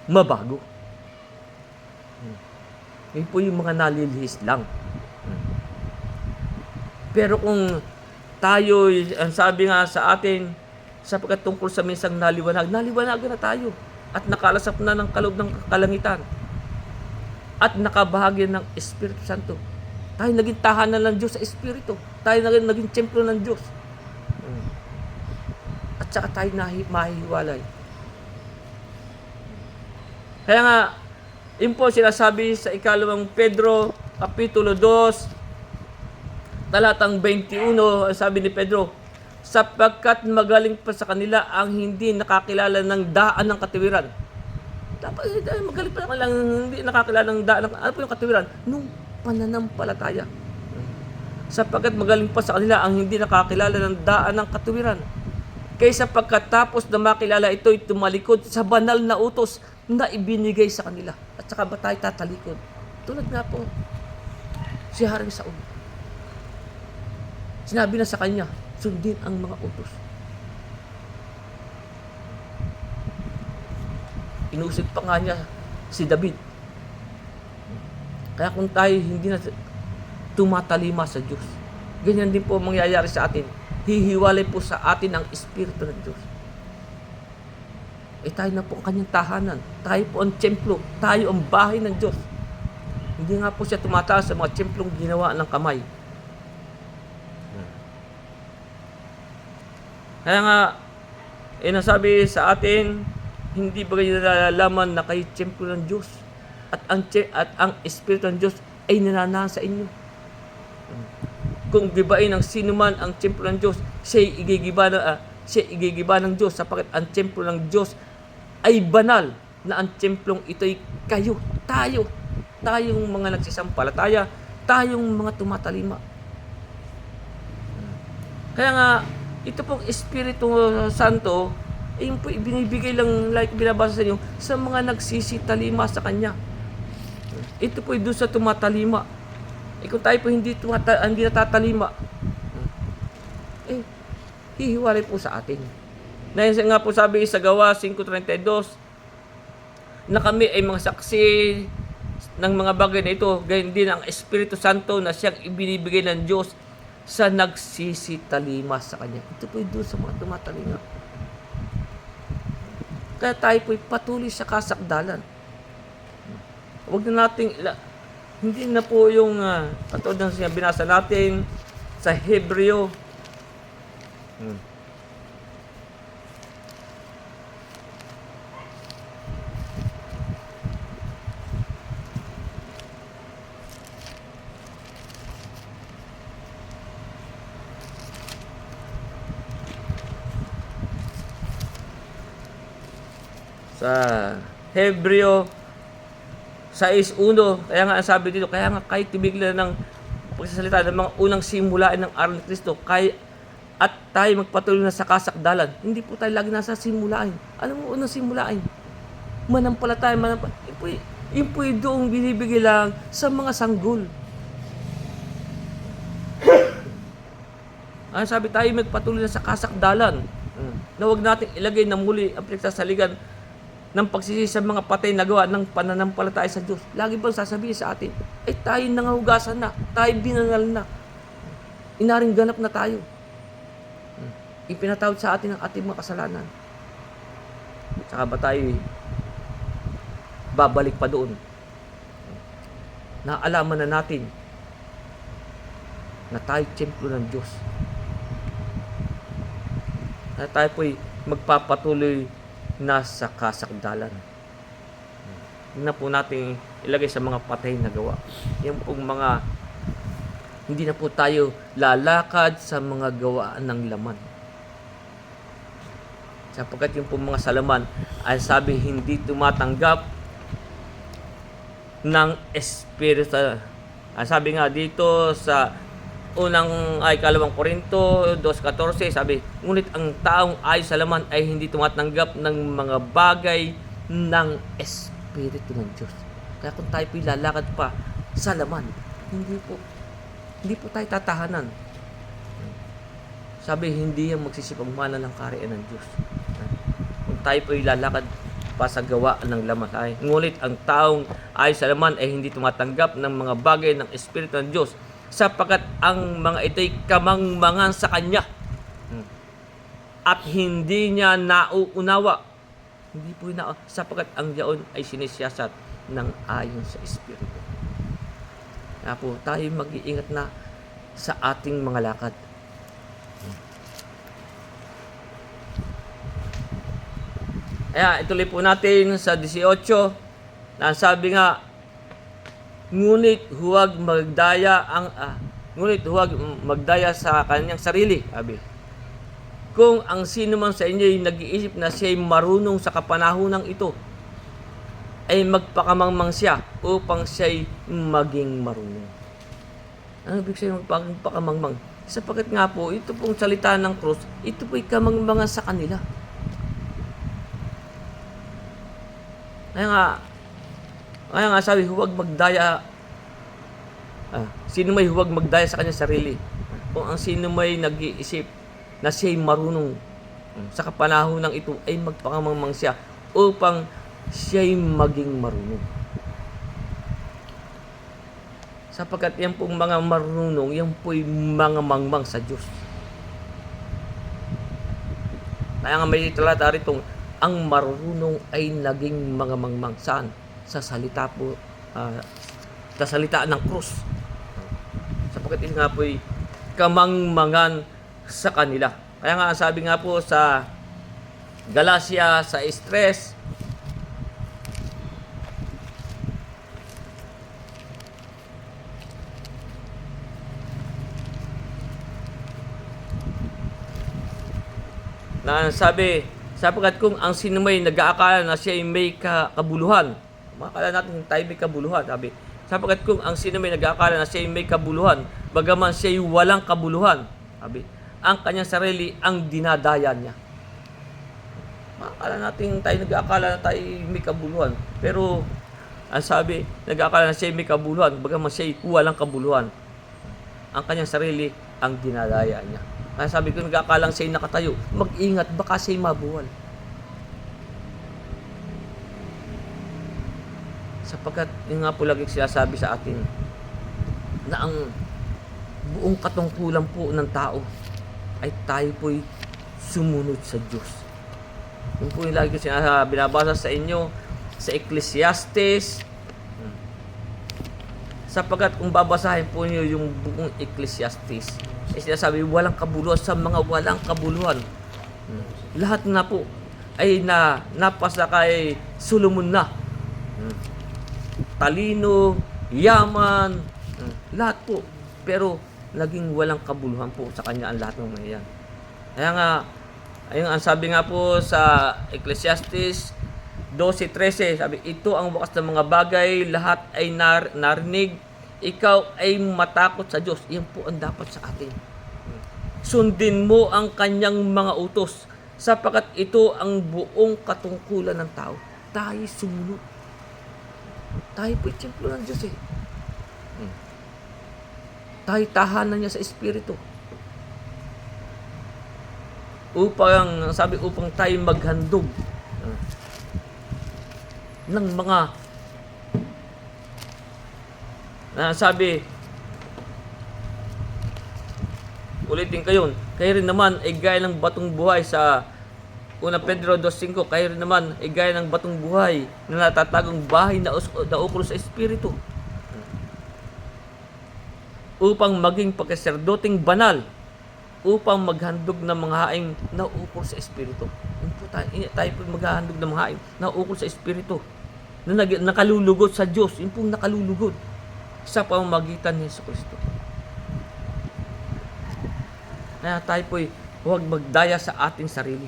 mabago. Yun po yung mga nalilihis lang. Pero kung tayo, ang sabi nga sa atin, sapagkat tungkol sa minsang naliwanagan na tayo at nakalasap na ng kaloob ng kalangitan at nakabahagi ng Espiritu Santo. Tayo naging tahanan ng Diyos sa Espiritu. Tayo naging templo ng Diyos. At saka tayo mahihiwalay. Kaya nga, yun po sinasabi sa 2 Pedro, Kapitulo 2, talatang 21, sabi ni Pedro, sapagkat magaling pa sa kanila ang hindi nakakilala ng daan ng katiwiran. Dapat magaling pa sa kanila hindi nakakilala ng daan ng, ano po yung katiwiran? Nung pananampalataya. Sapagkat magaling pa sa kanila ang hindi nakakilala ng daan ng katiwiran. Kaysa pagkatapos na makilala ito'y tumalikod sa banal na utos na ibinigay sa kanila. At saka ba tayo tatalikod? Tulad nga po, si Haring Saul. Sinabi na sa kanya, sundin ang mga utos. Inusig pa nga niya si David. Kaya kung tayo hindi na tumatalima sa Diyos, ganyan din po mangyayari sa atin. Hihiwalay po sa atin ang Espiritu ng Diyos. Tayo na po ang kanyang tahanan. Tayo po ang templo. Tayo ang bahay ng Diyos. Hindi nga po siya tumataas sa mga templong ginawa ng kamay. Kaya nga, nasabi sa atin, hindi ba kayo nalalaman na kayo templo ng Diyos? At ang Espiritu ng Diyos ay nananahan sa inyo. Kung gibain ng sino man ang templo ng Diyos, siya'y igigiba ng Diyos sapagkat ang templo ng Diyos ay banal, na ang templong ito'y kayo, tayong mga nagsisampalataya, tayong mga tumatalima. Kaya nga, ito pong Espiritu Santo, yun po ibinibigay lang, like binabasa sa inyo, sa mga nagsisitalima sa Kanya. Ito po doon sa tumatalima. Kung tayo po hindi natatalima, hihiwalay po sa atin. Dahil nga po sabi sa Gawa 5:32, na kami ay mga saksi ng mga bagay na ito, gayon din ang Espiritu Santo na siyang ibinibigay ng Diyos sa nagsisitalima sa Kanya. Ito po doon sa mga tumatalinga. Kaya tayo po'y patuloy sa kasakdalan. Huwag na nating, hindi na po yung, katulad ng binasa natin sa Hebreo. Sa Hebreo 6:1, kaya nga ang sabi dito, kaya nga kahit tibiglan ng pagsasalita ng mga unang simulain ng aral ni Kristo, at tayo magpatuloy na sa kasakdalan. Hindi po tayo lagi nasa simulain. Ano mo unang simulain? Manampalataya. Yun po yung doong binibigay lang sa mga sanggol. Ang sabi tayo magpatuloy na sa kasakdalan. Na huwag natin ilagay na muli ang pinagsasaligan ng pagsisisi sa mga patay na gawa ng pananampalataya sa Diyos. Lagi bang sasabihin sa atin, tayo nangahugasan na, tayo binangal na, inaring ganap na tayo. Ipinatawad sa atin ang ating mga kasalanan. Saka ba tayo babalik pa doon? Naalaman na natin na tayo templo ng Diyos. Na tayo po'y magpapatuloy na sa kasakdalan. Hindi na po natin ilagay sa mga patay na gawa. Yan pong mga, hindi na po tayo lalakad sa mga gawaan ng laman. Sapagkat yung pong mga salaman ay sabi hindi tumatanggap ng Espiritu. Ang sabi nga dito sa kalawang Korinto 2:14, sabi, ngunit ang taong ay sa laman ay hindi tumatanggap ng mga bagay ng Espiritu ng Diyos. Kaya kung tayo po'y lalakad pa sa laman, hindi po tayo tatahanan. Sabi, hindi yan magsisipagmana ng kaharian ng Diyos. Kung tayo po'y lalakad pa sa gawa ng laman, ngunit ang taong ay sa laman ay hindi tumatanggap ng mga bagay ng Espiritu ng Diyos, sapagkat ang mga ito'y kamangmangan sa Kanya at hindi niya nauunawa. Hindi po sapagkat ang yaon ay sinisiyasat ng ayon sa Espiritu. Kaya po tayo mag-iingat na sa ating mga lakad. Kaya ituloy po natin sa 18 na sabi nga, ngunit huwag magdaya sa kanyang sarili, sabi. Kung ang sino man sa inyo ay nag-iisip na siya ay marunong sa kapanahonang ito, ay magpakamangmang siya upang siya ay maging marunong. Ano ibig sabihin magpakamangmang? Sapagkat nga po, ito pong salita ng krus, ito po'y kamangmangan sa kanila. Kaya nga sabi, huwag magdaya. Sino may huwag magdaya sa kanyang sarili? Kung ang sino may nag-iisip na siya'y marunong sa kapanahon ng ito, ay magpakamangmang siya upang siya'y maging marunong. Sapagkat yan pong mga marunong, yan po'y mga mangmang sa Diyos. Kaya nga may talata rito, ang marunong ay naging mga mangmang. Saan? Sa salita po, sa salita ng krus. Sapagkat ito nga po'y kamangmangan sa kanila. Kaya nga sabi nga po sa Galacia sa stress, na sabi, sapagkat kung ang sino may nag-aakala na siya ay may kabuluhan, makakala natin tayo may kabuluhan, sabi, sapagkat kung ang sino may nag-aakala na siya ay may kabuluhan, bagaman siya ay walang kabuluhan, sabi, ang kanyang sarili ang dinadaya niya. Makakala natin tayo nag-aakala na tayo may kabuluhan, pero ang sabi, nag-aakala na siya ay may kabuluhan, bagaman siya ay walang kabuluhan, ang kanyang sarili ang dinadaya niya. Kaya sabi ko, nag-aakalang siya'y nakatayo, mag-ingat, baka siya'y mabuwal. Sapagkat yung nga po lagi sinasabi sa atin na ang buong katungkulan po ng tao ay tayo po'y sumunod sa Diyos. Yung po yung lagi ko binabasa sa inyo sa Ecclesiastes. Sapagkat kung babasahin po niyo yung buong Ecclesiastes, ay sinasabi walang kabuluhan sa mga walang kabuluhan. Lahat na po ay napasa kay Solomon na. Talino, yaman, lahat po. Pero naging walang kabuluhan po sa kanya ang lahat ng mga yan. Kaya nga, ayun ang sabi nga po sa Ecclesiastes 12:13, sabi, ito ang wakas ng mga bagay, lahat ay narinig, ikaw ay matakot sa Diyos. Yan po ang dapat sa atin. Sundin mo ang kanyang mga utos, sapagkat ito ang buong katungkulan ng tao. Tayo sumunod. Tayo po templo ng Diyos eh. Tayo tahanan niya sa Espiritu. Upang tayo maghandog ng mga ulitin kayo rin naman ay gaya ng batong buhay sa 1 Pedro 2:5, kayo rin naman ay gaya ng batong buhay na natatagong bahay na ukol sa Espiritu, upang maging pagkaserdoting banal, upang maghandog ng mga haing na ukol sa Espiritu. Tayo po maghahandog ng mga haing na ukol sa Espiritu, na nakalulugod sa Diyos. Yun pong nakalulugod sa pamamagitan ni Jesucristo. Kaya tayo po'y huwag magdaya sa ating sarili.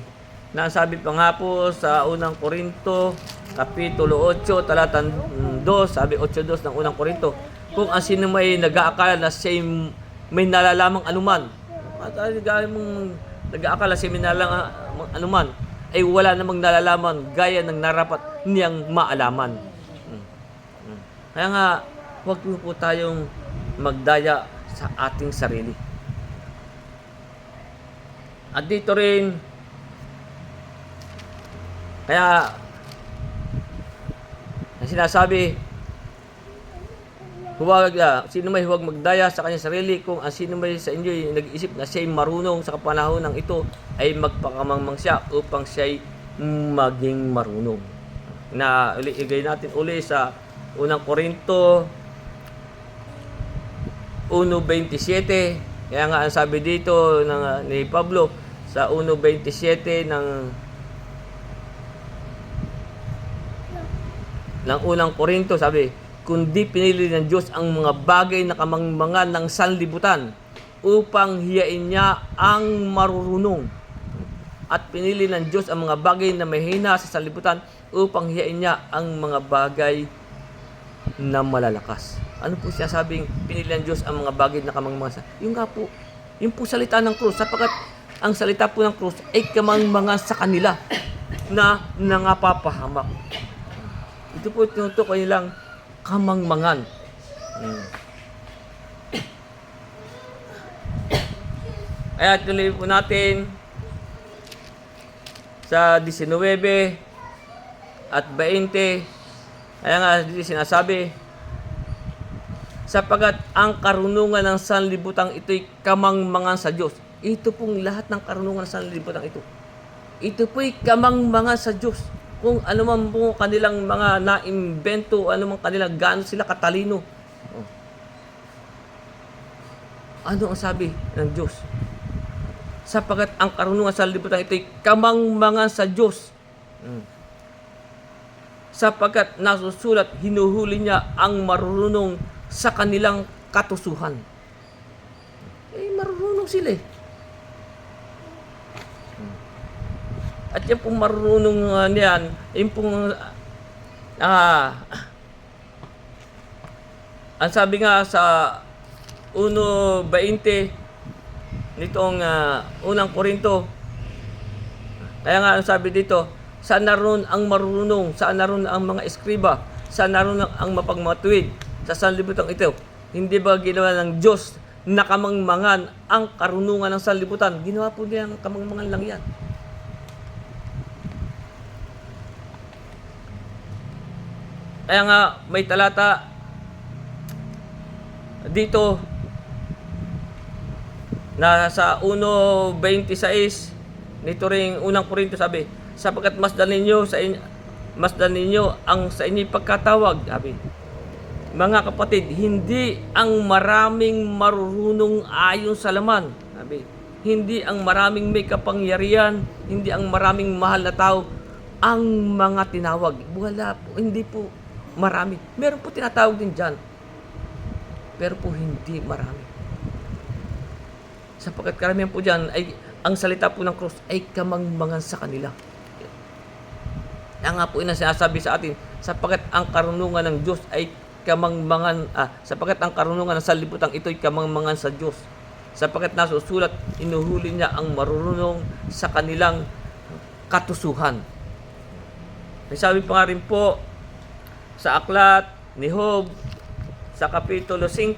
Nasabi pa nga po sa 1 Korinto, Kapitulo 8, talatang 2, sabi 8:2 ng 1 Korinto, kung ang sino may nag-aakala na siya may nalalamang anuman, nag-aakala siya may nalalamang anuman, ay wala namang nalalaman gaya ng narapat niyang maalaman. Kaya nga, huwag po tayong magdaya sa ating sarili. At dito rin, kaya sinasabi, sino may huwag magdaya sa kanyang sarili, kung ang sino may sa inyo nag-iisip na siya'y marunong sa kapanahon ng ito, ay magpakamangmang siya upang siya'y maging marunong. Na igay natin uli sa 1 Korinto 1:27. Kaya nga ang sabi dito ni Pablo sa 1:27 ng 1 Korinto, sabi, kundi pinili ng Diyos ang mga bagay na kamangmangan ng sanlibutan upang hiyain niya ang marurunong. At pinili ng Diyos ang mga bagay na mahina sa sanlibutan upang hiyain niya ang mga bagay na malalakas. Ano po siya sabing pinili ng Diyos ang mga bagay na kamangmangan? Yung nga po, yung po salita ng krus, sapagkat ang salita po ng krus ay kamangmangan sa kanila na nangapapahamak. Ito po tinutukoy nilang kamangmangan. Kaya tuloy po natin sa 19 at 20. Kaya nga dito sinasabi, sapagkat ang karunungan ng sanlibutang ito'y kamangmangan sa Diyos. Ito pong lahat ng karunungan ng sanlibutang ito. Ito po'y kamangmangan sa Diyos. Kung ano man po kanilang mga naimbento, ano man kanilang gaano sila katalino. Ano ang sabi ng Diyos? Sapagkat ang karunungan sa sanlibutan ito'y kamangmangan sa Diyos. Sapagkat nasusulat, hinuhuli niya ang marunong sa kanilang katusuhan. Marunong sila eh. At yung pong marunong niyan, yung pong ang sabi nga sa 1:20 nitong 1 Korinto, kaya nga ang sabi dito, saan naroon ang marunong, saan naroon ang mga eskriba, saan naroon ang mapagmatuwid sa sanlibutan ito? Hindi ba ginawa ng Diyos na kamangmangan ang karunungan ng sanlibutan? Ginawa po niya ang kamangmangan lang yan. Kaya nga may talata dito na sa 1:26 nito ring unang Korinto, sabi, sapagkat masdan ninyo ang sa inyo pagkatawag, sabi. Mga kapatid, hindi ang maraming marurunong ayon sa laman, sabi. Hindi ang maraming may kapangyarihan, hindi ang maraming mahal na tao ang mga tinawag. Wala po, hindi po marami. Meron po tinatawag din dyan, pero po hindi marami. Sapagkat karamihan po dyan ay ang salita po ng cross ay kamangmangan sa kanila. Kaya nga po ina sinasabi sa atin, sapagkat ang karunungan ng Diyos ay kamangmangan, sapagkat ang karunungan ng sanlibutan ito ay kamangmangan sa Diyos. Sapagkat nasusulat, inuhuli niya ang marurunong sa kanilang katusuhan. May sabi pa nga rin po sa aklat ni Job sa Kapitulo 5,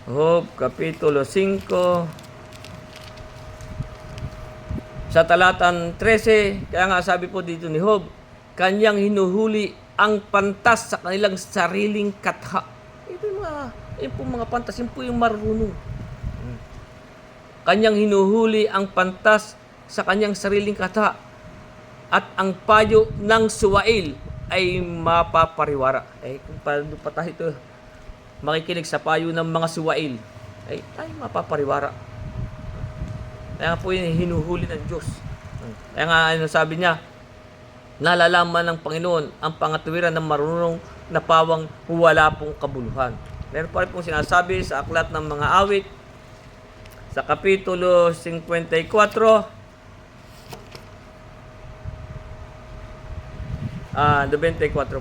Job, Kapitulo 5, sa talatang 13, kaya nga sabi po dito ni Job, kanyang hinuhuli ang pantas sa kanilang sariling katha. Ito yung mga pantas, yun po yung marunong. Kanyang hinuhuli ang pantas sa kanyang sariling katha, at ang payo ng suwail ay mapapariwara. Kung paano pa tayo ito makikinig sa payo ng mga suwail, ay mapapariwara. Kaya nga po yun, hinuhuli ng Diyos. Kaya nga sabi niya, nalalaman ng Panginoon ang pangatuwiran ng marunong na pawang wala pong kabuluhan. Meron pa rin pong sinasabi sa aklat ng mga awit sa Kapitulo 54, 94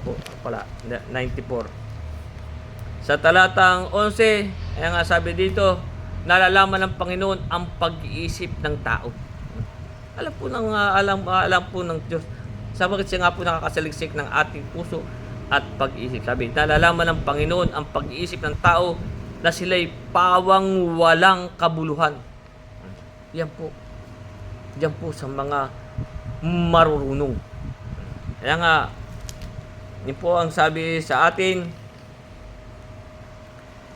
po pala, 94. Sa talatang 11, kaya nga sabi dito, nalalaman ng Panginoon ang pag-iisip ng tao. Alam po ng Diyos. Sapagkat siya nga po nakakasaliksik ng ating puso at pag-iisip. Sabi, nalalaman ng Panginoon ang pag-iisip ng tao na sila'y pawang walang kabuluhan. Yan po. Yan po sa mga marurunong. Kaya nga, yun po ang sabi sa atin,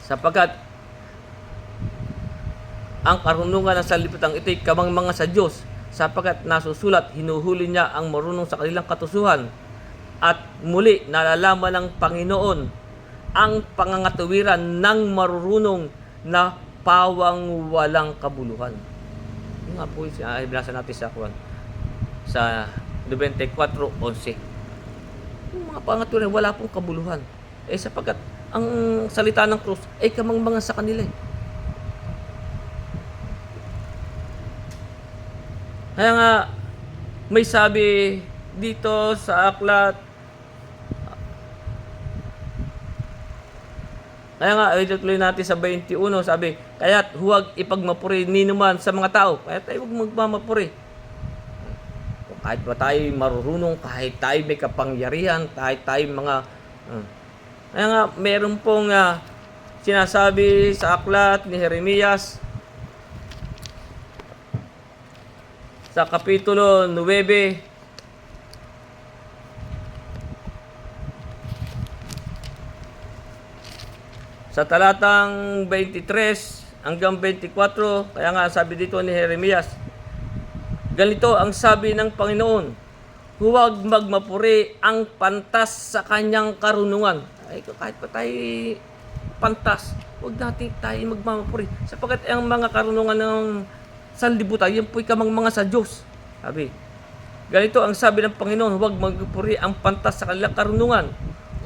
sapagkat ang karunungan ng sanlibutan ito'y kamangmangan sa Diyos, sapagkat nasusulat, hinuhuli niya ang marunong sa kanilang katusuhan, at muli nalalaman ng Panginoon ang pangangatuwiran ng marurunong na pawang walang kabuluhan. Yung nga po, binasa natin sa 94:11. Yung mga pangangatuwiran, wala pong kabuluhan. Sapagkat ang salita ng krus ay kamangmangan sa kanila. Kaya nga, may sabi dito sa aklat, kaya nga, itutuloy natin sa 21, sabi, kaya't huwag ipagmapuri ninuman sa mga tao. Kaya tayo huwag magmamapuri. Kahit ba tayo marurunong, kahit tayo may kapangyarihan, kahit tayo mga kaya nga, meron pong sinasabi sa aklat ni Jeremias sa Kapitulo 9, sa talatang 23 hanggang 24, kaya nga sabi dito ni Jeremias, ganito ang sabi ng Panginoon, huwag magmapuri ang pantas sa kanyang karunungan. Kahit pa tayo pantas, huwag natin tayo magmamapuri. Sapagkat ang mga karunungan ng sanlibutan, yan po'y kamangmangan sa Diyos. Sabi, ganito ang sabi ng Panginoon, huwag magmapuri ang pantas sa kanilang karunungan,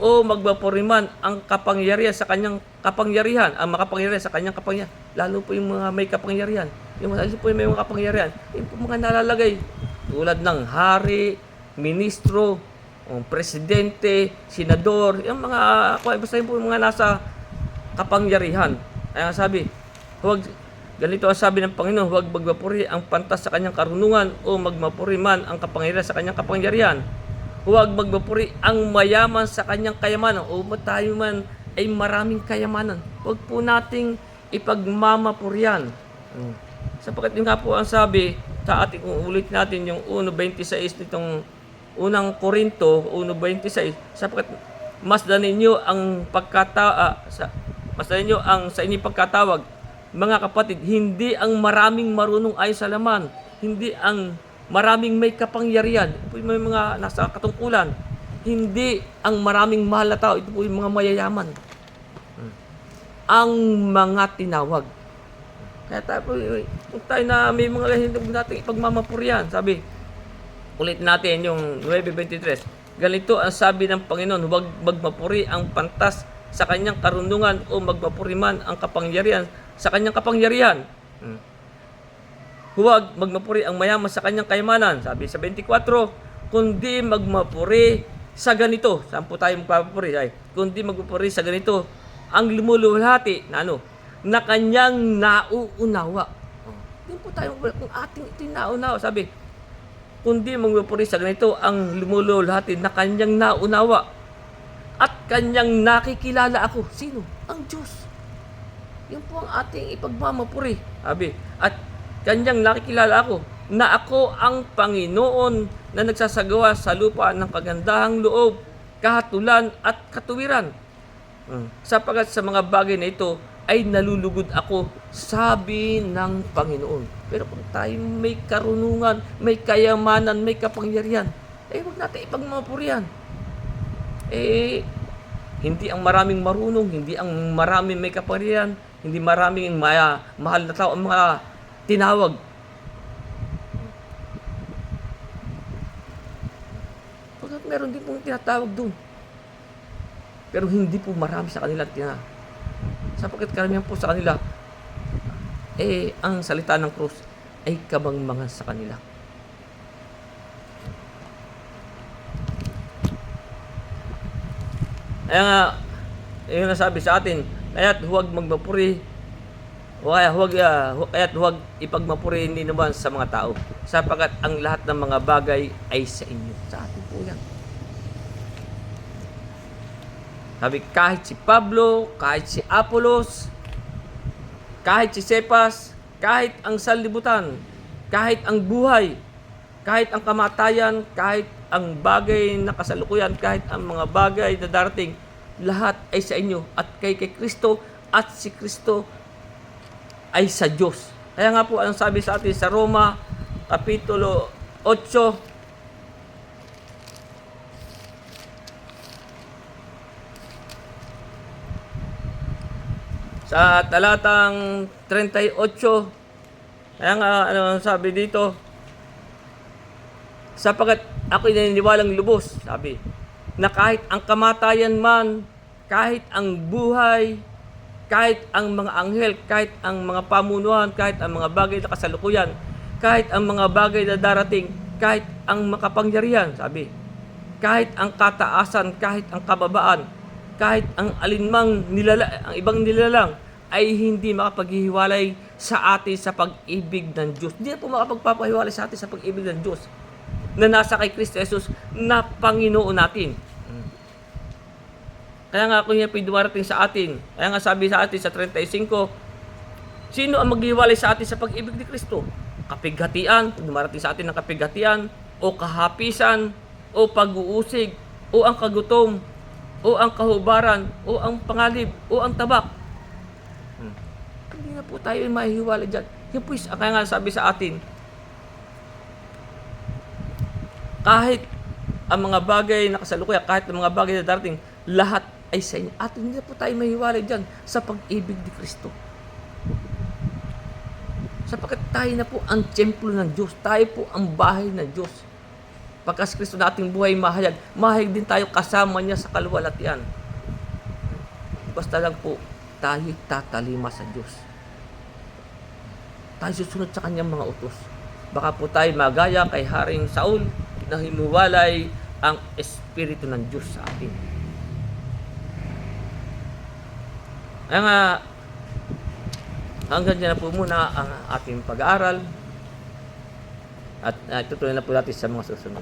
o magmapuri man ang kapangyarihan sa kanyang kapangyarihan, ang makapangyarihan sa kanyang kapangyarihan. Lalo po yung mga may kapangyarihan. Yung po yung may mga kapangyarihan, yung po mga nalalagay, tulad ng hari, ministro, presidente, senador, yung mga, basta yung mga nasa kapangyarihan. Kaya sabi, ganito ang sabi ng Panginoon, huwag magmapuri ang pantas sa kanyang karunungan, o magmapuri man ang kapangyarihan sa kanyang kapangyarihan. Huwag magmapuri ang mayaman sa kanyang kayamanan, o tayo man ay maraming kayamanan. Huwag po nating ipagmamapurian. Sapagkat yun nga po ang sabi sa ating, ulit natin yung 1.26 nitong unang Korinto 1.26, sapagkat masdan ninyo ang sa inyong pagkatawag, mga kapatid, hindi ang maraming marunong ayon sa laman, hindi ang maraming may kapangyarihan, ito po yung mga nasa katungkulan, hindi ang maraming mahal na tao, ito po yung mga mayayaman, ang mga tinawag. Kaya kung tayo na may mga hindi natin ipagmamapurihan, sabi, ulit natin yung 9.23, ganito ang sabi ng Panginoon, huwag magmapuri ang pantas sa kanyang karunungan o magmapuri man ang kapangyarihan sa kanyang kapangyarihan. Huwag magmapuri ang mayaman sa kanyang kayamanan. Sabi sa 24, kundi magmapuri sa ganito. Saan po tayo magpapuri? Kundi magmapuri sa ganito, ang lumuluhati na na kanyang nauunawa. Hindi po tayo kung ating ito nauunawa. Sabi, kundi magmapuri sa ganito, ang lumuluhati na kanyang nauunawa at kanyang nakikilala ako. Sino? Ang Diyos. Yun po ang ating ipagmamapuri. Sabi, at kanyang nakikilala ako na ako ang Panginoon na nagsasagawa sa lupa ng kagandahang loob, kahatulan at katuwiran. Sapagkat sa mga bagay na ito ay nalulugod ako, sabi ng Panginoon. Pero kung tayo may karunungan, may kayamanan, may kapangyarihan, huwag natin ipagmamapurihan. Hindi ang maraming marunong, hindi ang maraming may kapangyarihan, hindi maraming mahal na tao ang mga tinawag. Pagkat meron din pong tinatawag doon. Pero hindi po marami sa kanila sapagkat karamihan po sa kanila, ang salita ng krus ay kabangmangan sa kanila. Kaya nga, yung nasabi sa atin, kaya't huwag magmapuri, kaya't huwag ipagmapuri hindi naman sa mga tao, sapagkat ang lahat ng mga bagay ay sa inyo. Sa atin po yan. Sabi, kahit si Pablo, kahit si Apolos, kahit si Cephas, kahit ang sanlibutan, kahit ang buhay, kahit ang kamatayan, kahit ang bagay na kasalukuyan, kahit ang mga bagay na darating, lahat ay sa inyo at kay Kristo, at si Kristo ay sa Diyos. Kaya nga po ang sabi sa atin sa Roma Kapitulo 8, sa talatang 38, kaya nga sabi dito, sapagkat ako'y naniniwalang lubos, sabi, na kahit ang kamatayan man, kahit ang buhay, kahit ang mga anghel, kahit ang mga pamunuan, kahit ang mga bagay na kasalukuyan, kahit ang mga bagay na darating, kahit ang makapangyarihan, sabi, kahit ang kataasan, kahit ang kababaan, kahit ang alinmang ang ibang nilalang, ay hindi makapaghihiwalay sa atin sa pag-ibig ng Diyos. Hindi po makapagpapahiwalay sa atin sa pag-ibig ng Diyos na nasa kay Kristo Jesus na Panginoon natin. Kaya nga kung yan po dumarating sa atin, kaya nga sabi sa atin sa 35, sino ang maghiwalay sa atin sa pag-ibig ni Kristo? Kapighatian, dumarating sa atin ng kapighatian, o kahapisan, o pag-uusig, o ang kagutom, o ang kahubaran, o ang pangalib, o ang tabak. Hindi na po tayo mahihiwalay dyan. Yan po, kaya nga sabi sa atin, kahit ang mga bagay na kasalukuyan, kahit ang mga bagay na darating, lahat ay sa inyo. At hindi na po tayo mahihiwalay dyan sa pag-ibig ni Kristo. Sapagkat tayo na po ang templo ng Diyos. Tayo po ang bahay ng Diyos. Pagka si Kristo nating buhay mahayag, mahayag din tayo kasama niya sa kaluwalhatian. Basta lang po, tayo tatalima sa Diyos. Tayo susunod sa kanyang mga utos. Baka po tayo magaya kay Haring Saul na himuwalay ang Espiritu ng Diyos sa atin. Kaya nga, hanggang dyan na po muna ang ating pag-aaral at itutuloy na po natin sa mga susunod.